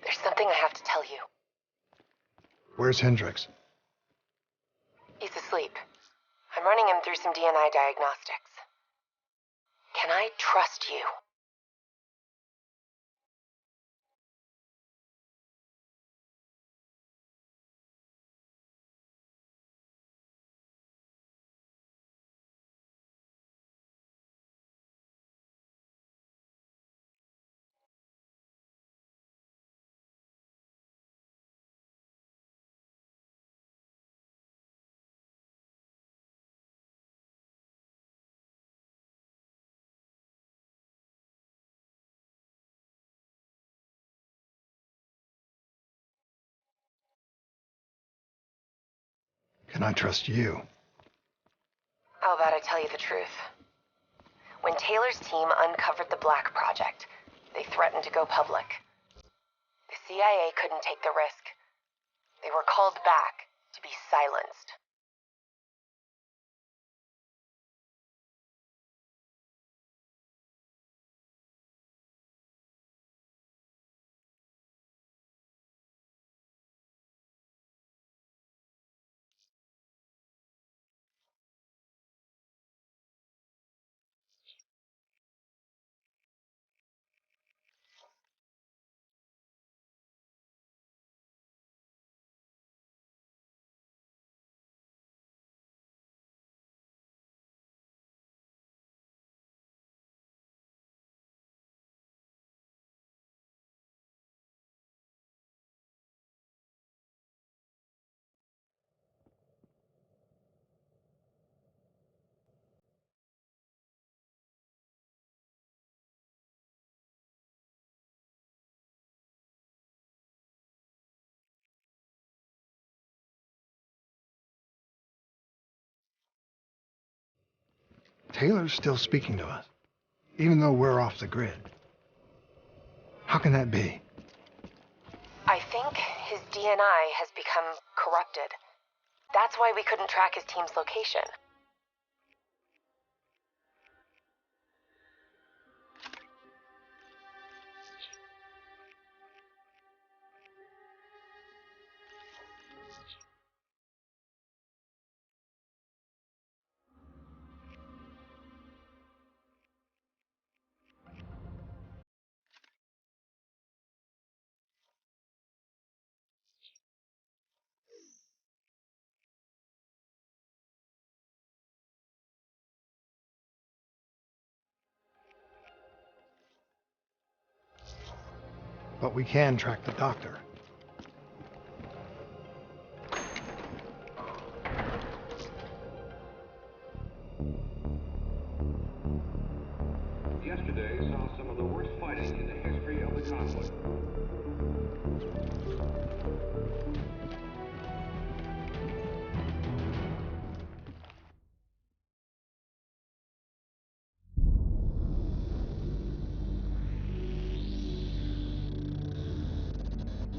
There's something I have to tell you. Where's Hendricks? He's asleep. I'm running him through some DNA diagnostics. Can I trust you? Can I trust you? How about I tell you the truth? When Taylor's team uncovered the Black Project, they threatened to go public. The CIA couldn't take the risk. They were called back to be silenced. Taylor's still speaking to us, even though we're off the grid. How can that be? I think his DNA has become corrupted. That's why we couldn't track his team's location. But we can track the doctor. Yesterday saw some of the worst fighting in the history of the conflict.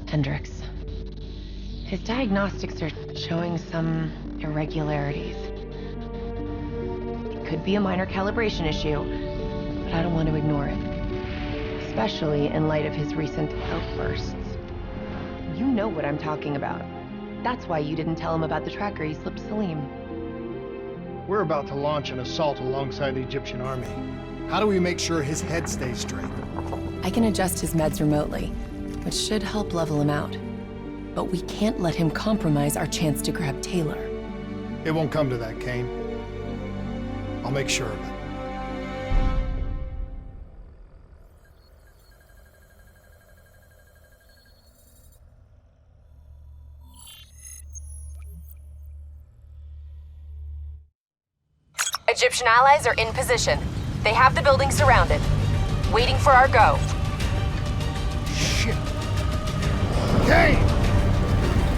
Hendricks. His diagnostics are showing some irregularities. It could be a minor calibration issue, but I don't want to ignore it. Especially in light of his recent outbursts. You know what I'm talking about. That's why you didn't tell him about the tracker he slipped Salim. We're about to launch an assault alongside the Egyptian army. How do we make sure his head stays straight? I can adjust his meds remotely, which should help level him out. But we can't let him compromise our chance to grab Taylor. It won't come to that, Kane. I'll make sure of it. Egyptian allies are in position. They have the building surrounded, waiting for our go. Shit. Kane!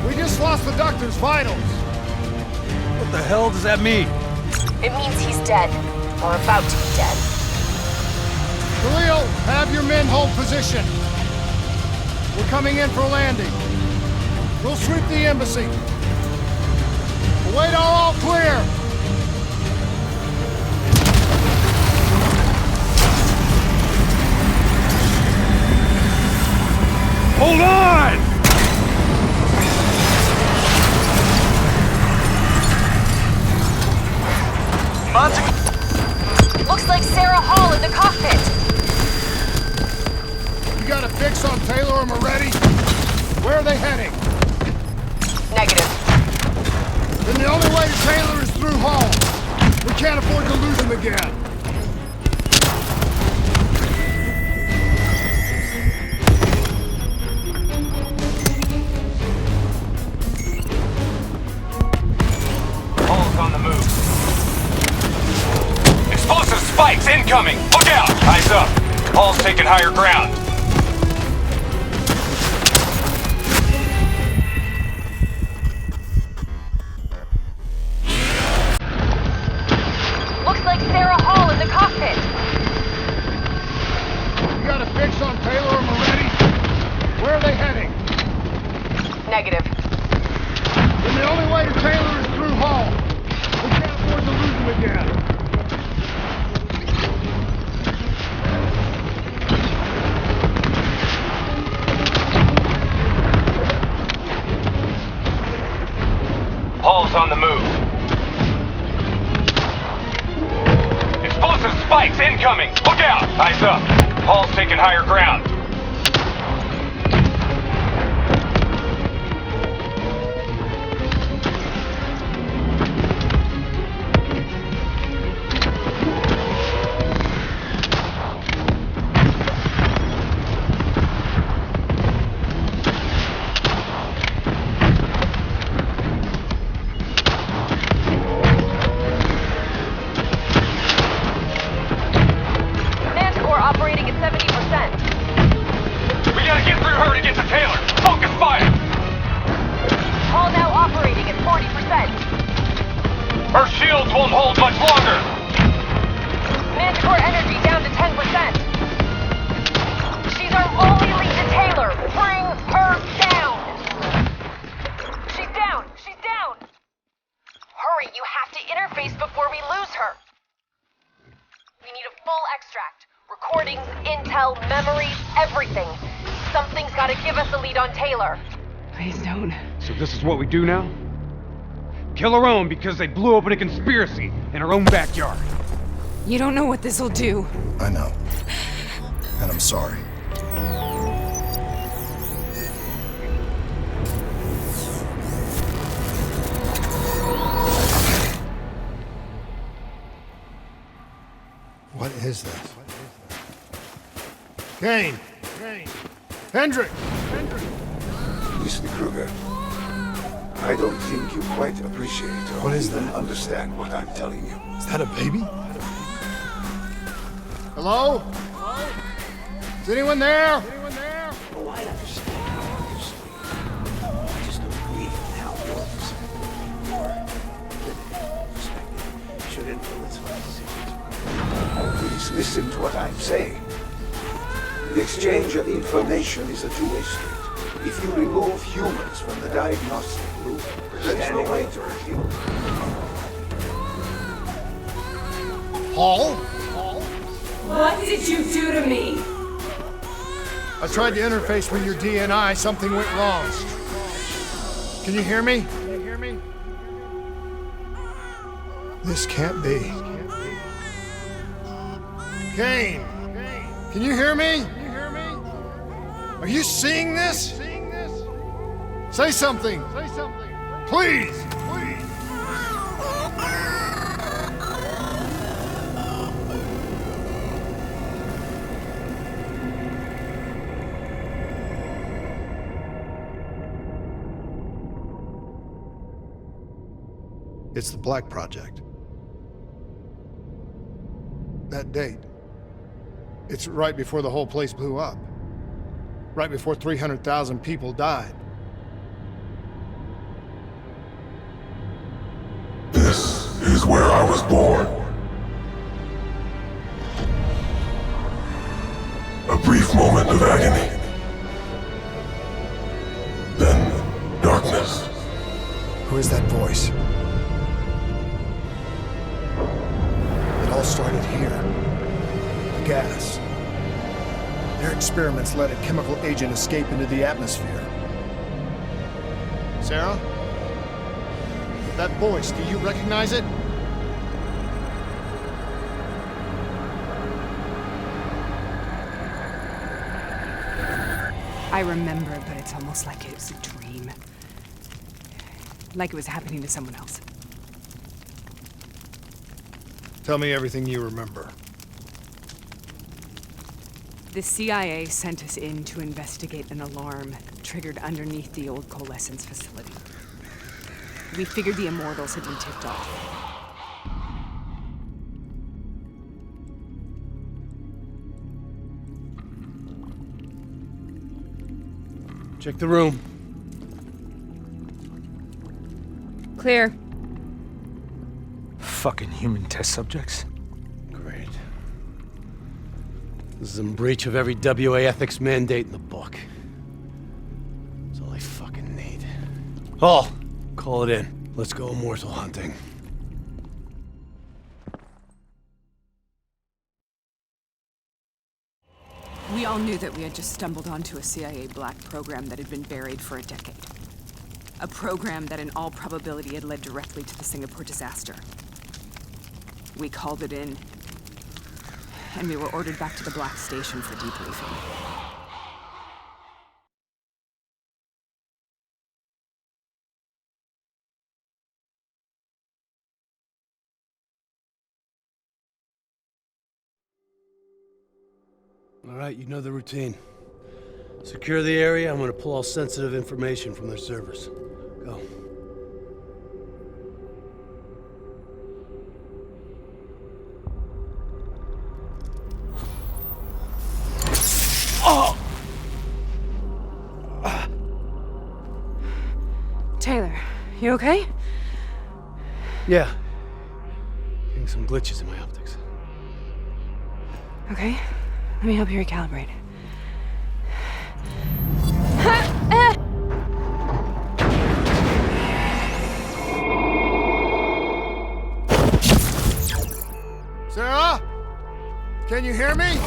We just lost the doctor's vitals. What the hell does that mean? It means he's dead, or about to be dead. Khalil, have your men hold position. We're coming in for a landing. We'll sweep the embassy. Await all clear. Hold on! Looks like Sarah Hall in the cockpit. You got a fix on Taylor and Moretti? Where are they heading? Negative. Then the only way to Taylor is through Hall. We can't afford to lose him again. Hall's on the move. Explosive spikes incoming! Look out! Eyes up! Hall's taking higher ground. Looks like Sarah Hall in the cockpit. You got a fix on Taylor and Moretti? Where are they heading? Negative. Then the only way to Taylor is through Hall. We can't afford to lose him again. Hall's on the move. Explosive spikes incoming! Look out! Eyes up! Hall's taking higher ground. Operating at 70%. We gotta get through her to get to Taylor! Focus fire! Hall now operating at 40%. Her shields won't hold much longer! Manticore energy down to 10%. She's our only lead to Taylor. Bring her down. She's down. She's down. Hurry, you have to interface before we lose her. We need a full extract. Recordings, intel, memories, everything. Something's gotta give us a lead on Taylor. Please don't. So this is what we do now? Kill our own because they blew open a conspiracy in our own backyard. You don't know what this'll do. I know. And I'm sorry. What is this? Kane! Hendrik! Mr. Kruger, I don't think you quite appreciate or What is even that? understand what I'm telling you. Is that a baby? Hello? Is anyone there? Oh, I understand, obviously. I just don't believe in how your perspective should influence my decisions. Please listen to what I'm saying. The exchange of information is a two-way street. If you remove humans from the diagnostic loop, there's no way to review. Hall? What did you do to me? I tried to interface with your DNI. Something went wrong. Can you hear me? This can't be. Kane! Can you hear me? Are you seeing this? Say something! Please! It's the Black Project. That date. It's right before the whole place blew up. Right before 300,000 people died. This is where I was born. brief moment of agony. Then, darkness. Who is that voice? It all started here. The gas. Their experiments let a chemical agent escape into the atmosphere. Sarah? That voice, do you recognize it? I remember, but it's almost like it was a dream. Like it was happening to someone else. Tell me everything you remember. The CIA sent us in to investigate an alarm triggered underneath the old coalescence facility. We figured the Immortals had been tipped off. Check the room. Clear. Fucking human test subjects. Great. This is in breach of every WA ethics mandate in the book. That's all they fucking need. Hall, call it in. Let's go immortal hunting. We all knew that we had just stumbled onto a CIA black program that had been buried for a decade. A program that in all probability had led directly to the Singapore disaster. We called it in, and we were ordered back to the Black Station for debriefing. All right, you know the routine. Secure the area. I'm gonna pull all sensitive information from their servers. Go. Taylor, you okay? Yeah. Getting some glitches in my optics. Okay, let me help you recalibrate. Sarah? Can you hear me?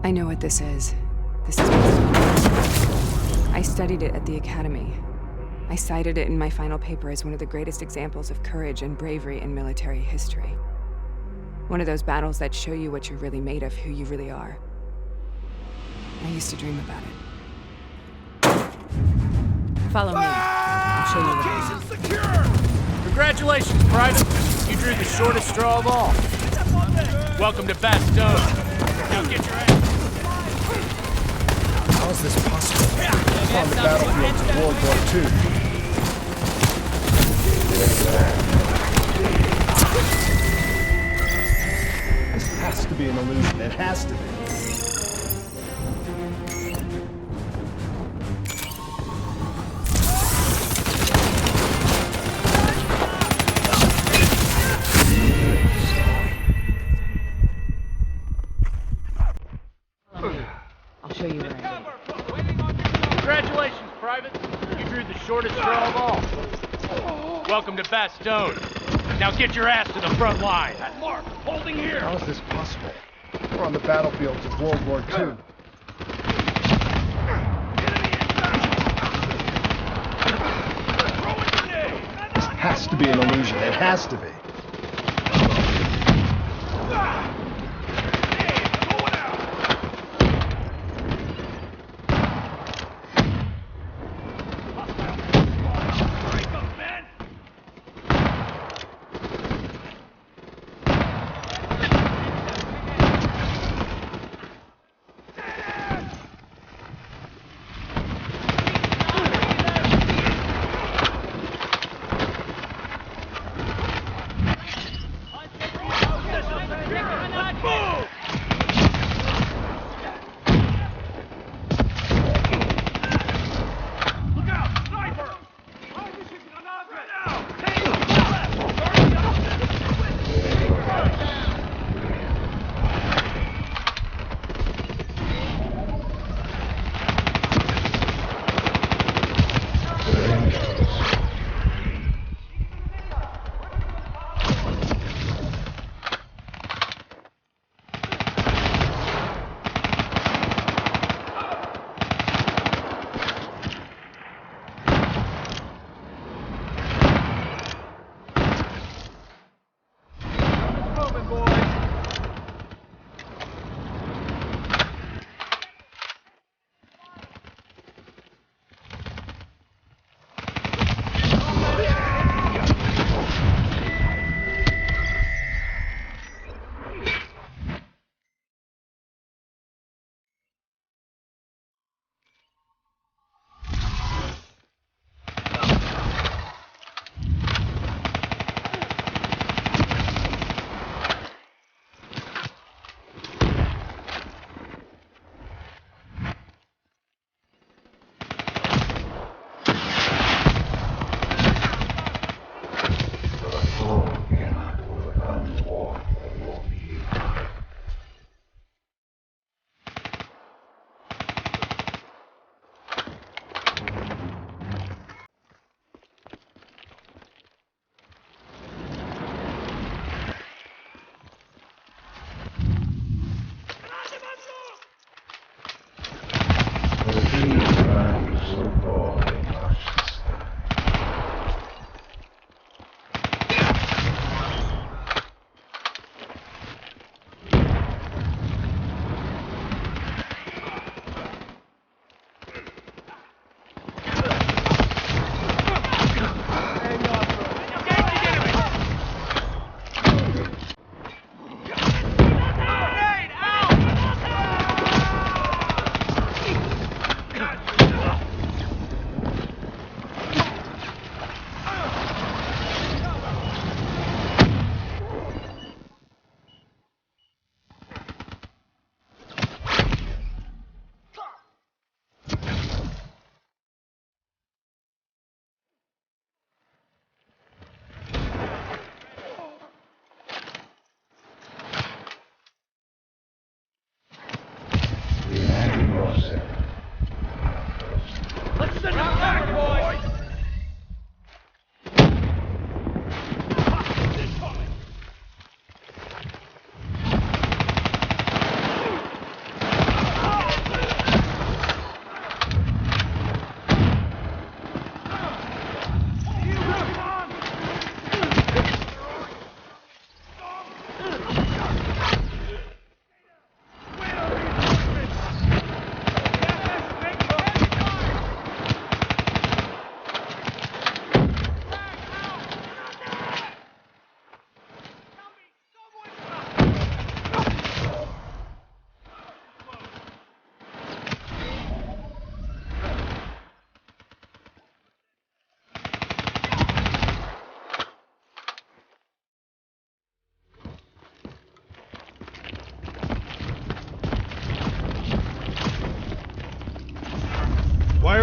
I know what this is. This is I studied it at the Academy. I cited it in my final paper as one of the greatest examples of courage and bravery in military history. One of those battles that show you what you're really made of, who you really are. I used to dream about it. Follow me. I'll show you what Congratulations, Private. You drew the shortest straw of all. Welcome to Bastogne. Now get your ass. How is this possible? I'm on the battlefield of World War II. This has to be an illusion. It has to be. I'll show you where I am. Congratulations, Private. You drew the shortest straw of all. Welcome to Bastogne. Now get your ass to the front line. Mark, holding here. How is this possible? We're on the battlefields of World War II. This has to be an illusion. It has to be.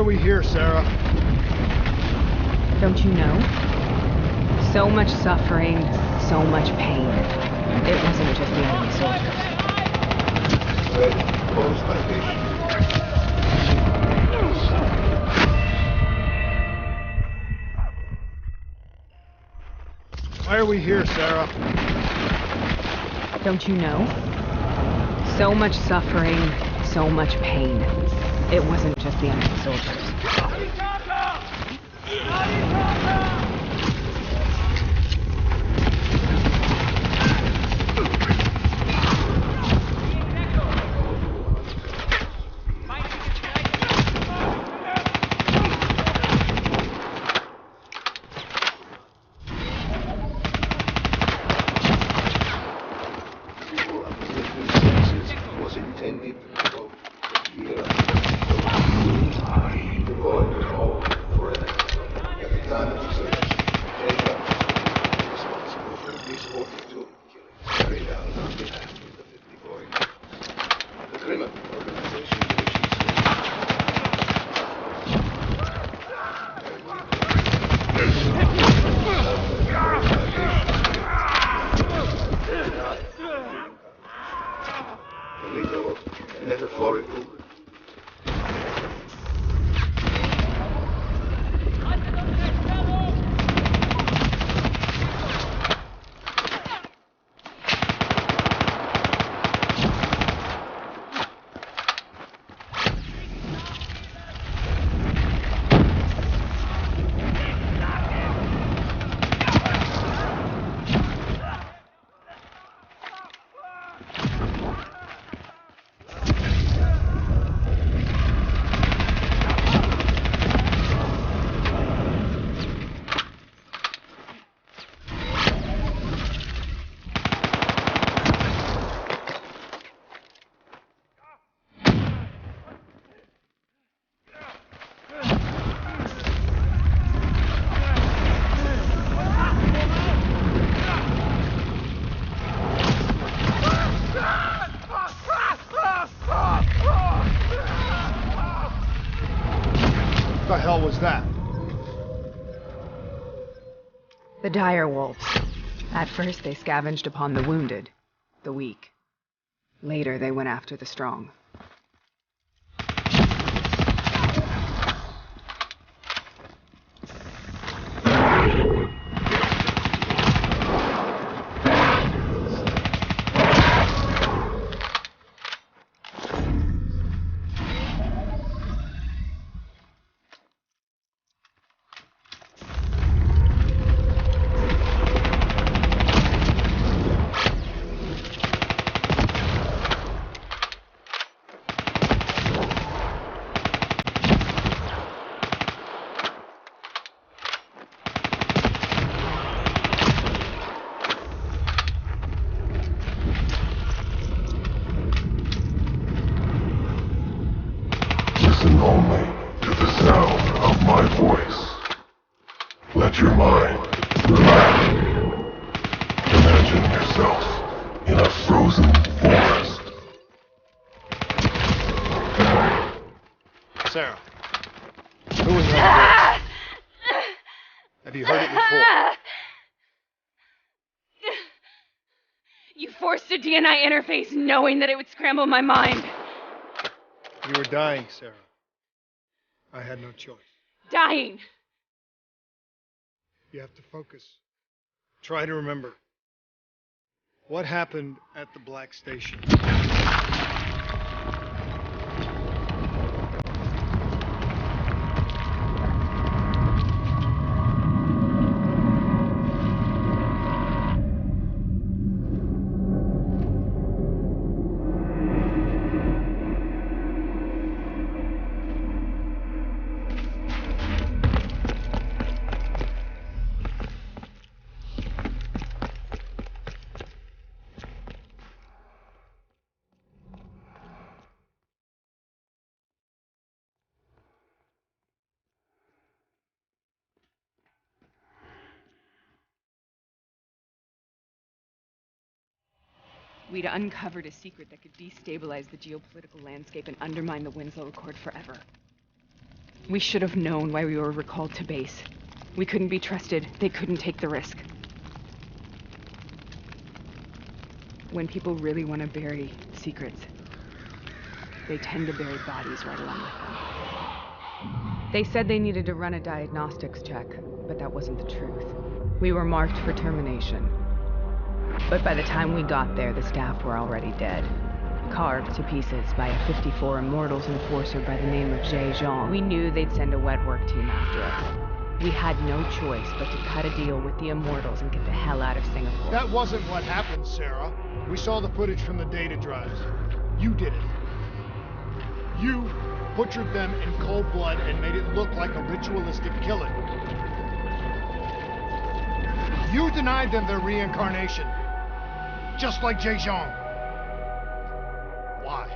Why are we here, Sarah? Don't you know? So much suffering, so much pain. It wasn't just the enemy soldiers. Why are we here, Sarah? Don't you know? So much suffering, so much pain. It wasn't just the enemy soldiers. Was intended for here. At the time of the search, Treyarch, responsible for these 42 killings, carried out on behalf of the 54 individuals. The criminal organization illegal, metaphorical. What the hell was that? The dire wolves. At first they scavenged upon the wounded, the weak. Later they went after the strong. Listen only to the sound of my voice. Let your mind relax. Imagine yourself in a frozen forest. Sarah. Who was that voice? Have you heard it before? You forced a DNI interface knowing that it would scramble my mind. You were dying, Sarah. I had no choice. Dying! You have to focus. Try to remember. What happened at the Black Station? We'd uncovered a secret that could destabilize the geopolitical landscape and undermine the Winslow Accord forever. We should have known why we were recalled to base. We couldn't be trusted. They couldn't take the risk. When people really want to bury secrets, they tend to bury bodies right along with them. They said they needed to run a diagnostics check, but that wasn't the truth. We were marked for termination. But by the time we got there, the staff were already dead. Carved to pieces by a 54 Immortals enforcer by the name of Jay Zhang. We knew they'd send a wet work team after us. We had no choice but to cut a deal with the Immortals and get the hell out of Singapore. That wasn't what happened, Sarah. We saw the footage from the data drives. You did it. You butchered them in cold blood and made it look like a ritualistic killing. You denied them their reincarnation. Just like Jay Zhang. Why?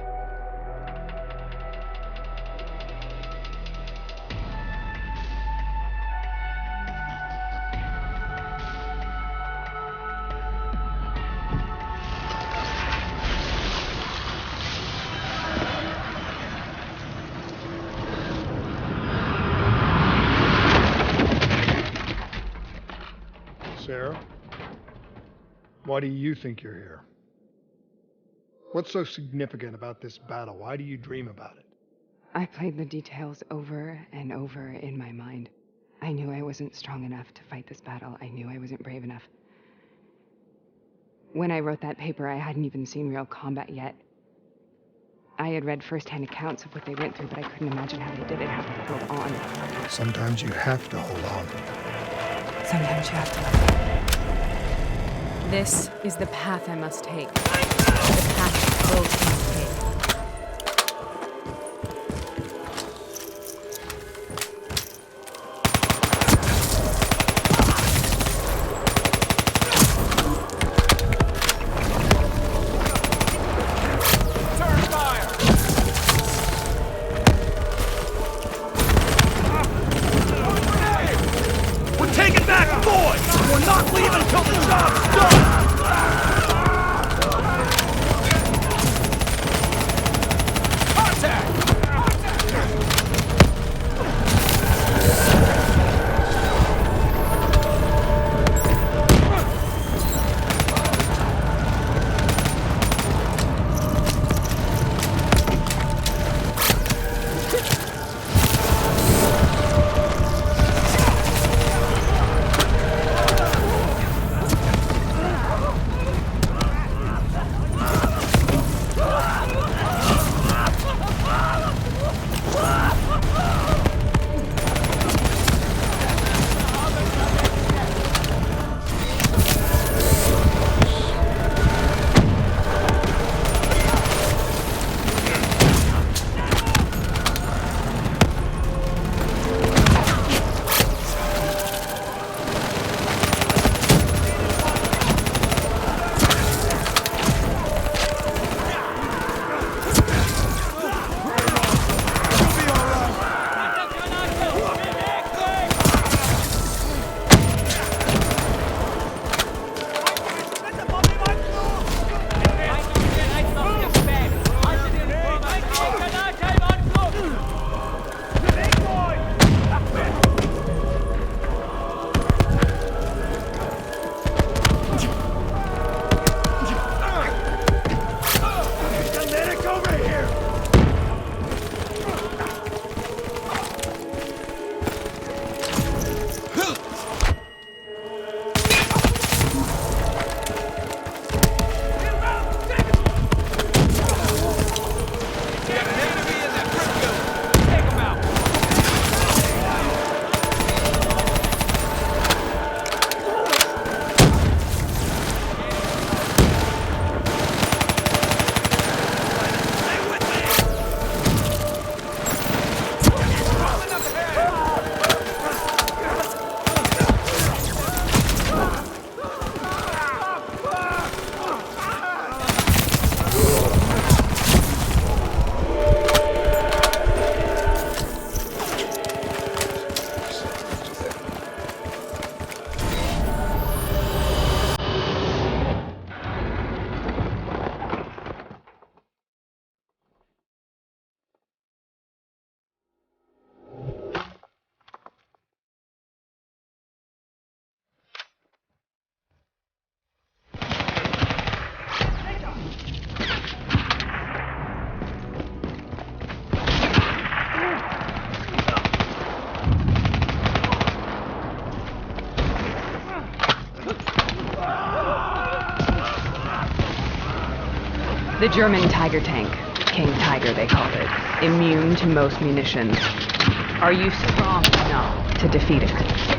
Sarah? Why do you think you're here? What's so significant about this battle? Why do you dream about it? I played the details over and over in my mind. I knew I wasn't strong enough to fight this battle. I knew I wasn't brave enough. When I wrote that paper, I hadn't even seen real combat yet. I had read first-hand accounts of what they went through, but I couldn't imagine how they did it, how they held on. Sometimes you have to hold on. Sometimes you have to let go. This is the path I must take. The path both must take. The German Tiger tank. King Tiger, they called it. Immune to most munitions. Are you strong enough to defeat it?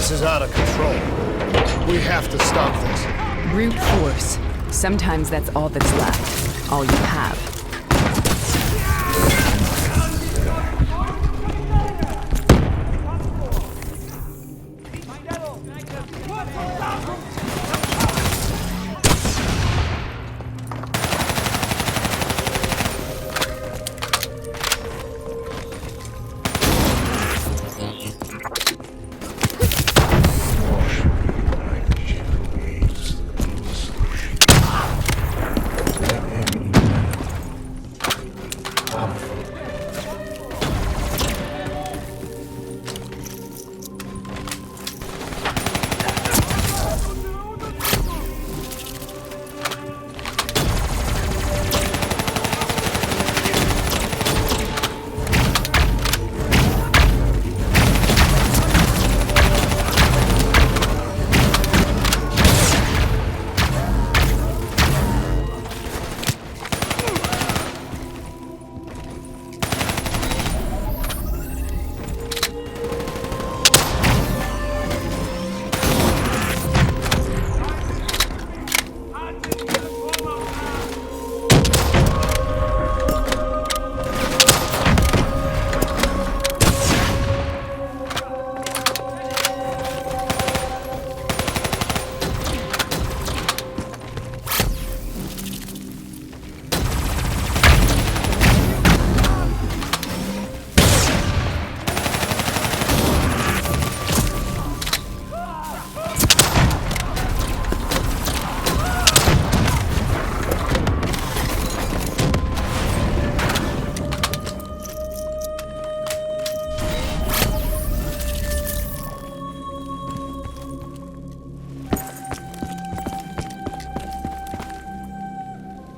This is out of control. We have to stop this. Brute force. Sometimes that's all that's left. All you have.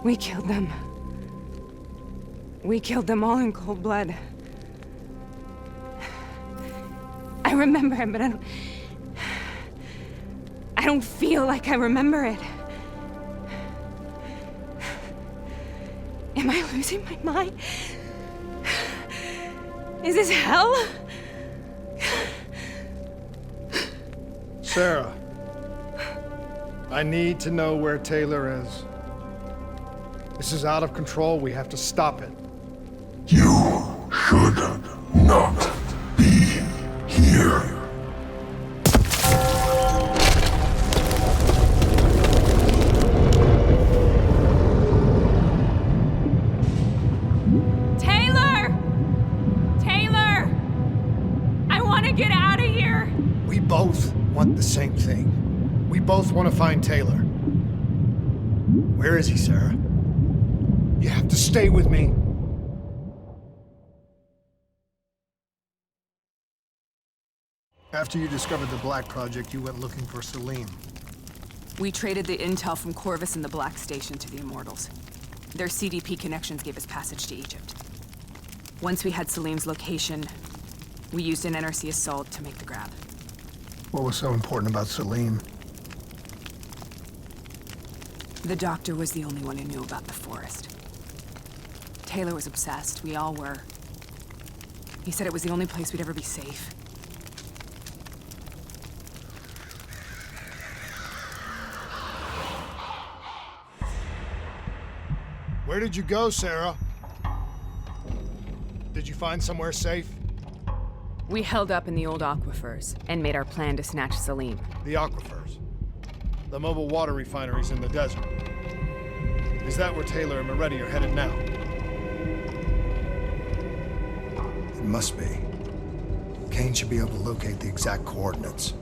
We killed them. We killed them all in cold blood. I remember it, but I don't feel like I remember it. Am I losing my mind? Is this hell? Sarah, I need to know where Taylor is. This is out of control. We have to stop it. You should not be here. Taylor! Taylor! I want to get out of here! We both want the same thing. We both want to find Taylor. Where is he, Sarah? You have to stay with me. After you discovered the Black Project, you went looking for Salim. We traded the intel from Corvus and the Black Station to the Immortals. Their CDP connections gave us passage to Egypt. Once we had Salim's location, we used an NRC assault to make the grab. What was so important about Salim? The doctor was the only one who knew about the forest. Taylor was obsessed. We all were. He said it was the only place we'd ever be safe. Where did you go, Sarah? Did you find somewhere safe? We held up in the old aquifers and made our plan to snatch Salim. The aquifers. The mobile water refineries in the desert. Is that where Taylor and Moretti are headed now? It must be. Kane should be able to locate the exact coordinates.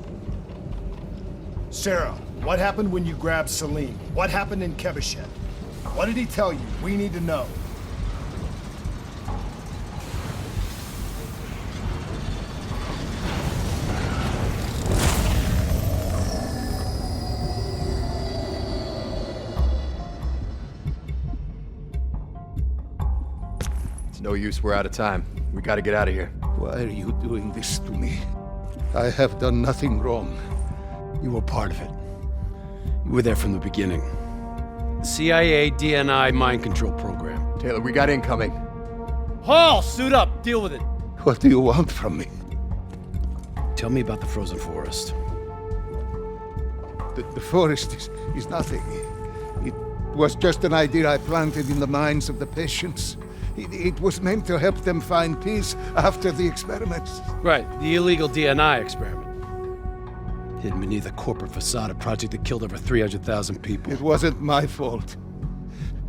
Sarah, what happened when you grabbed Salim? What happened in Kevashet? What did he tell you? We need to know. It's no use, we're out of time. We gotta get out of here. Why are you doing this to me? I have done nothing wrong. You were part of it. You were there from the beginning. The CIA DNI mind control program. Taylor, we got incoming. Hall, suit up. Deal with it. What do you want from me? Tell me about the frozen forest. The forest is nothing. It was just an idea I planted in the minds of the patients. It was meant to help them find peace after the experiments. Right, the illegal DNI experiment. Hidden beneath a corporate facade, a project that killed over 300,000 people. It wasn't my fault.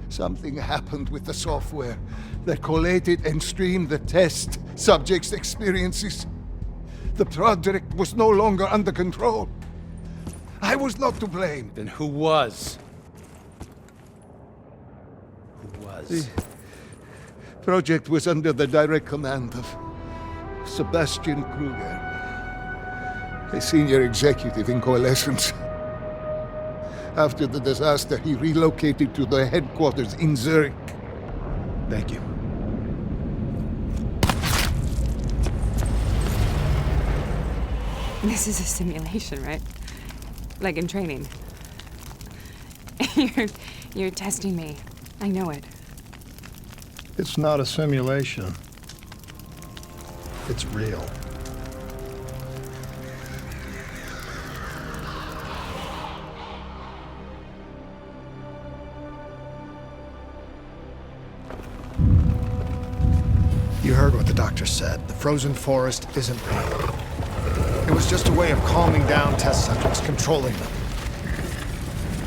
Something happened with the software that collated and streamed the test subjects' experiences. The project was no longer under control. I was not to blame. Then who was? Who was? The project was under the direct command of Sebastian Kruger, a senior executive in Coalescence. After the disaster, he relocated to the headquarters in Zurich. Thank you. This is a simulation, right? Like in training. You're testing me. I know it. It's not a simulation. It's real. You heard what the doctor said. The frozen forest isn't real. It was just a way of calming down test subjects, controlling them.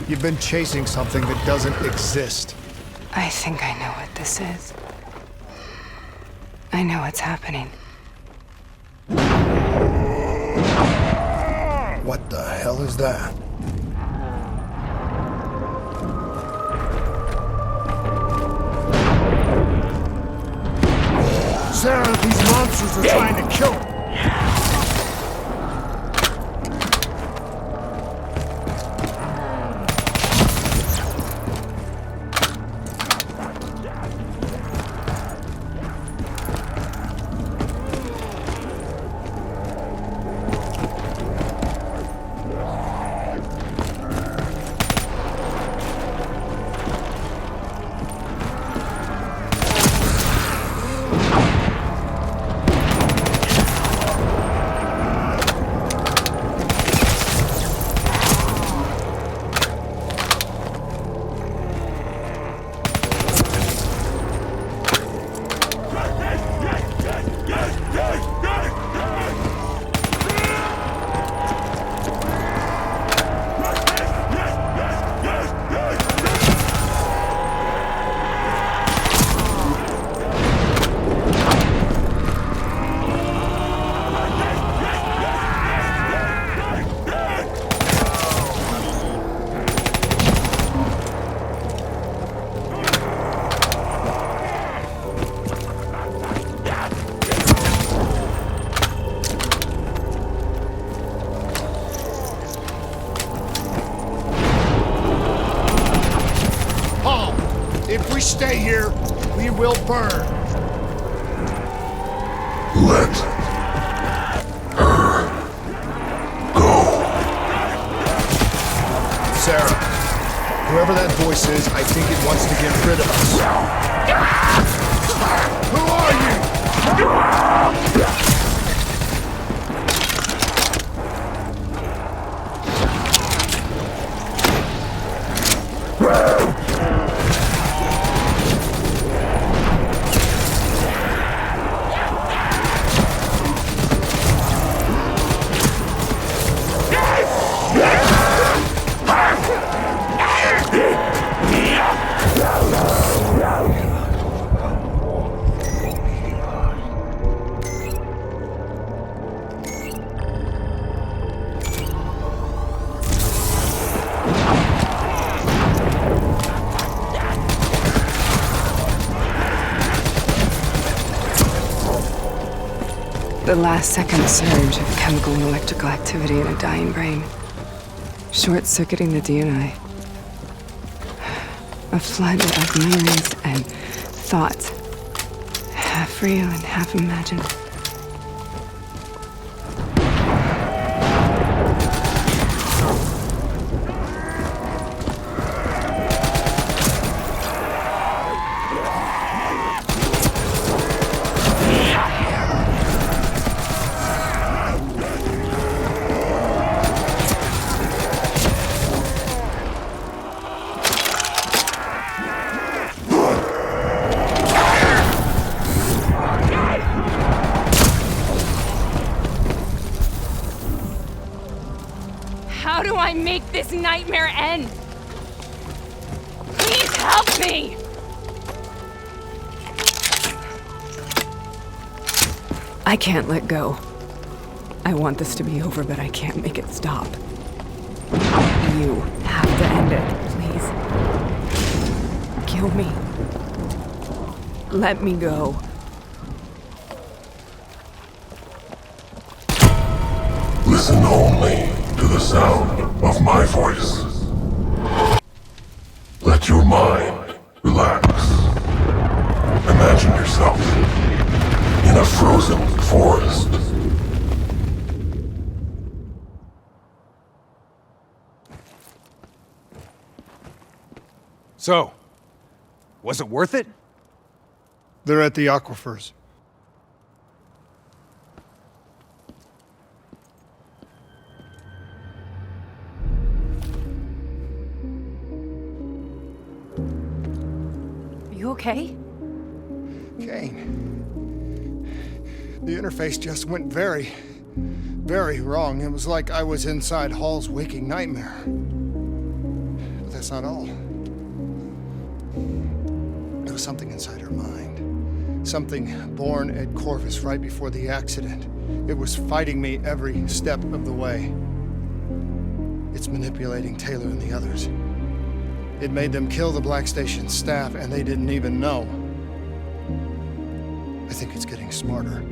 You've been chasing something that doesn't exist. I think I know what this is. I know what's happening. What the hell is that? Sarah, these monsters are trying to kill her. we stay here, we will burn. Let her go. Sarah, whoever that voice is, I think it wants to get rid of us. Who are you? The last second surge of chemical and electrical activity in a dying brain. Short-circuiting the DNA. A flood of memories and thoughts. Half real and half imagined. How do I make this nightmare end? Please help me! I can't let go. I want this to be over, but I can't make it stop. You have to end it, please. Kill me. Let me go. Listen only to the sound of my voice. Let your mind relax. Imagine yourself in a frozen forest. So, was it worth it? They're at the aquifers. You okay? Kane. The interface just went very, very wrong. It was like I was inside Hall's waking nightmare. But that's not all. There was something inside her mind. Something born at Corvus right before the accident. It was fighting me every step of the way. It's manipulating Taylor and the others. It made them kill the Black Station staff, and they didn't even know. I think it's getting smarter.